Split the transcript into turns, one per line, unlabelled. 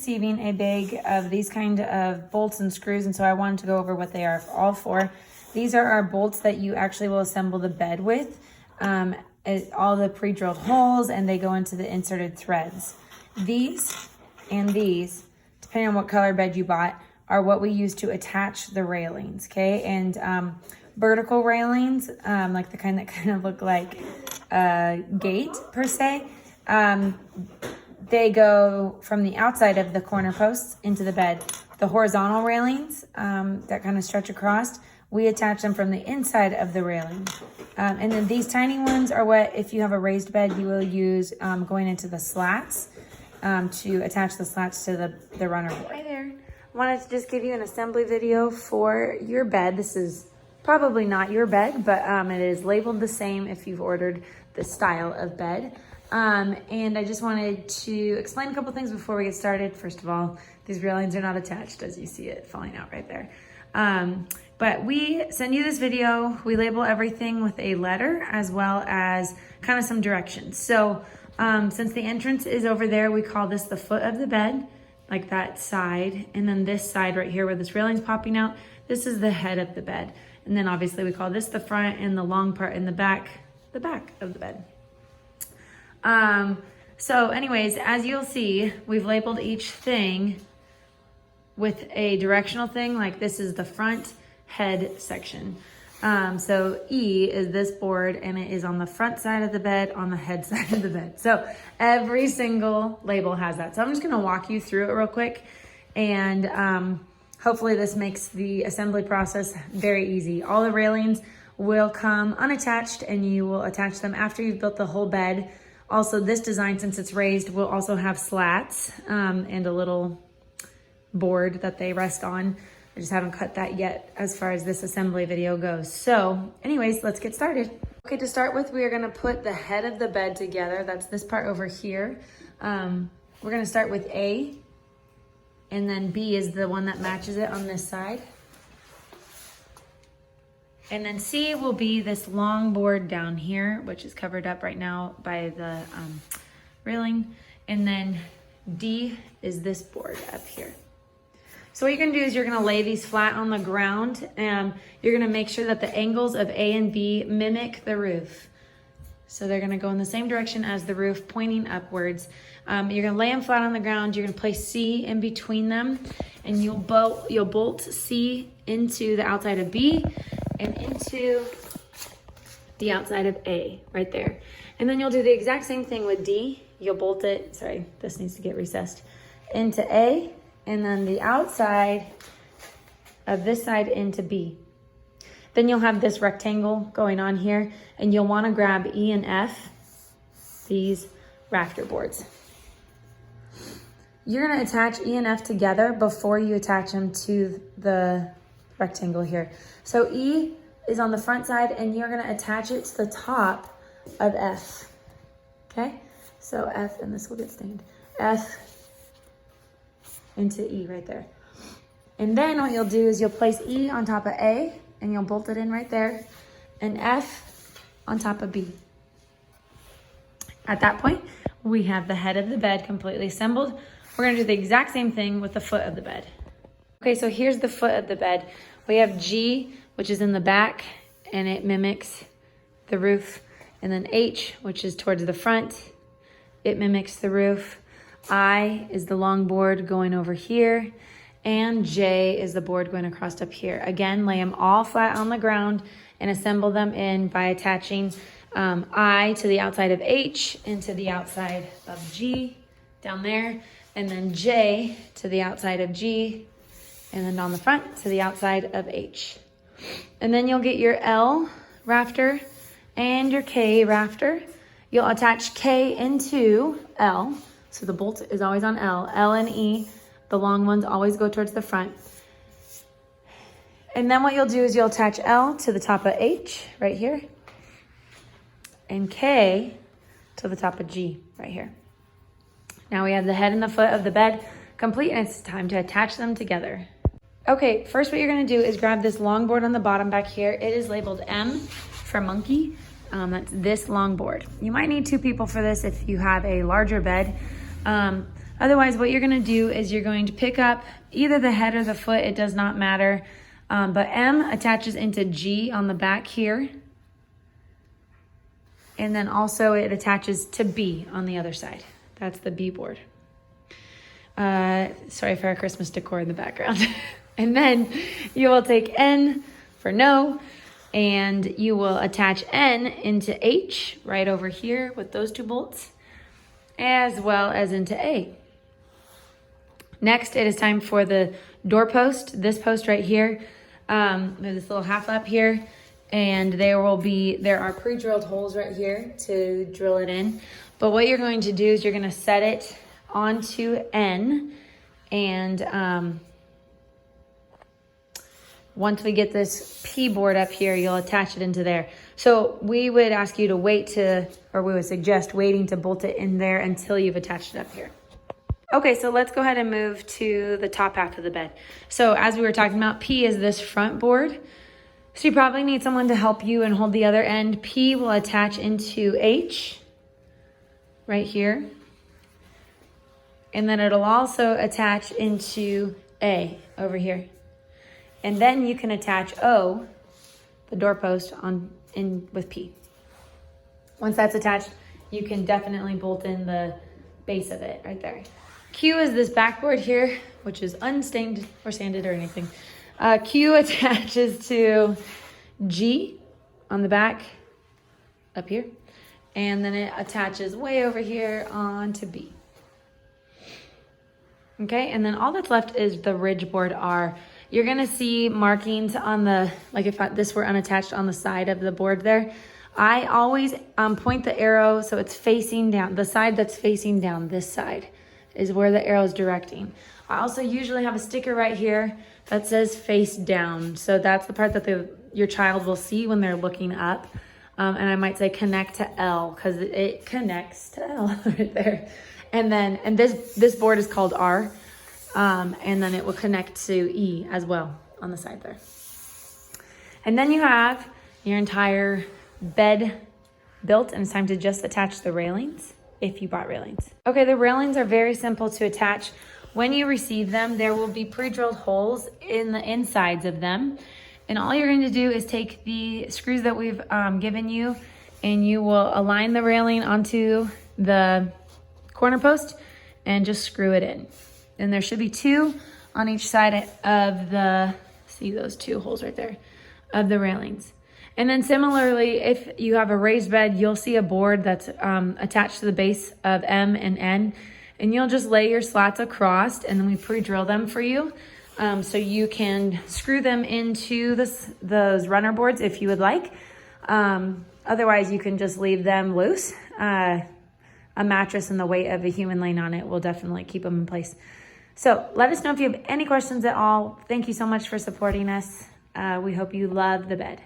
Receiving a bag of these kind of bolts and screws, and so I wanted to go over what they are for all four. These are our bolts that you actually will assemble the bed with. All the pre-drilled holes, and they go into the inserted threads. These and these, depending on what color bed you bought, are what we use to attach the railings, okay? And vertical railings, like the kind that kind of look like a gate per se, they go from the outside of the corner posts into the bed. The horizontal railings that kind of stretch across, we attach them from the inside of the railing. And then these tiny ones are what, if you have a raised bed, you will use going into the slats to attach the slats to the runner board. Hi there. I wanted to just give you an assembly video for your bed. This is probably not your bed, but it is labeled the same if you've ordered this style of bed. And I just wanted to explain a couple things before we get started. First of all, these railings are not attached, as you see it falling out right there. But we send you this video, we label everything with a letter as well as kind of some directions. So since the entrance is over there, we call this the foot of the bed, like that side. And then this side right here where this railing's popping out, this is the head of the bed. And then obviously we call this the front, and the long part in the back of the bed. So anyways, as you'll see, we've labeled each thing with a directional thing, like this is the front head section. So E is this board, and it is on the front side of the bed, on the head side of the bed. So every single label has that. So I'm just gonna walk you through it real quick, and hopefully this makes the assembly process very easy. All the railings will come unattached, and you will attach them after you've built the whole bed. Also, this design, since it's raised, will also have slats and a little board that they rest on. I just haven't cut that yet as far as this assembly video goes. So anyways, let's get started. Okay, to start with, we are gonna put the head of the bed together. That's this part over here. We're gonna start with A, and then B is the one that matches it on this side. And then C will be this long board down here, which is covered up right now by the railing. And then D is this board up here. So what you're gonna do is you're gonna lay these flat on the ground, and you're gonna make sure that the angles of A and B mimic the roof. So they're gonna go in the same direction as the roof, pointing upwards. You're gonna lay them flat on the ground. You're gonna place C in between them, and you'll bolt C into the outside of B and into the outside of A right there. And then you'll do the exact same thing with D. You'll bolt it, sorry, this needs to get recessed, into A, and then the outside of this side into B. Then you'll have this rectangle going on here, and you'll want to grab E and F, these rafter boards. You're going to attach E and F together before you attach them to the rectangle here. So E is on the front side, and you're going to attach it to the top of F. Okay? So F, and this will get stained. F into E right there. And then what you'll do is you'll place E on top of A, and you'll bolt it in right there, and F on top of B. At that point, we have the head of the bed completely assembled. We're gonna do the exact same thing with the foot of the bed. Okay, so here's the foot of the bed. We have G, which is in the back, and it mimics the roof. And then H, which is towards the front, it mimics the roof. I is the long board going over here, and J is the board going across up here. Again, lay them all flat on the ground and assemble them in by attaching I to the outside of H and to the outside of G down there, and then J to the outside of G, and then on the front to the outside of H. And then you'll get your L rafter and your K rafter. You'll attach K into L, so the bolt is always on L. L and E, the long ones always go towards the front. And then what you'll do is you'll attach L to the top of H right here, and K to the top of G right here. Now we have the head and the foot of the bed complete, and it's time to attach them together. Okay, first what you're gonna do is grab this long board on the bottom back here. It is labeled M for monkey. That's this long board. You might need 2 people for this if you have a larger bed. Otherwise, what you're gonna do is you're going to pick up either the head or the foot, it does not matter. But M attaches into G on the back here. And then also it attaches to B on the other side. That's the B board. Sorry for our Christmas decor in the background. And then you will take N for no, and you will attach N into H right over here with those 2 bolts, as well as into A. Next, it is time for the door post, this post right here. There's this little half lap here, and there are pre-drilled holes right here to drill it in. But what you're going to do is you're gonna set it onto N, and once we get this P board up here, you'll attach it into there. So we would ask you to we would suggest waiting to bolt it in there until you've attached it up here. Okay, so let's go ahead and move to the top half of the bed. So as we were talking about, P is this front board. So you probably need someone to help you and hold the other end. P will attach into H right here. And then it'll also attach into A over here. And then you can attach O, the doorpost, in with P. Once that's attached, you can definitely bolt in the base of it right there. Q is this backboard here, which is unstained or sanded or anything. Q attaches to G on the back up here, and then it attaches way over here onto B. Okay, and then all that's left is the ridge board R. You're gonna see markings on the, like if this were unattached on the side of the board there. I always point the arrow so it's facing down. The side that's facing down, this side, is where the arrow is directing. I also usually have a sticker right here that says face down. So that's the part that your child will see when they're looking up. And I might say connect to L, because it connects to L right there. And this board is called R. And then it will connect to E as well on the side there. And then you have your entire bed built, and it's time to just attach the railings if you bought railings. Okay, the railings are very simple to attach. When you receive them, there will be pre-drilled holes in the insides of them. And all you're going to do is take the screws that we've given you, and you will align the railing onto the corner post and just screw it in. And there should be 2 on each side of the, see those 2 holes right there, of the railings. And then similarly, if you have a raised bed, you'll see a board that's attached to the base of M and N, and you'll just lay your slats across, and then we pre-drill them for you. So you can screw them into those runner boards if you would like. Otherwise, you can just leave them loose. A mattress and the weight of a human laying on it will definitely keep them in place. So let us know if you have any questions at all. Thank you so much for supporting us. We hope you love the bed.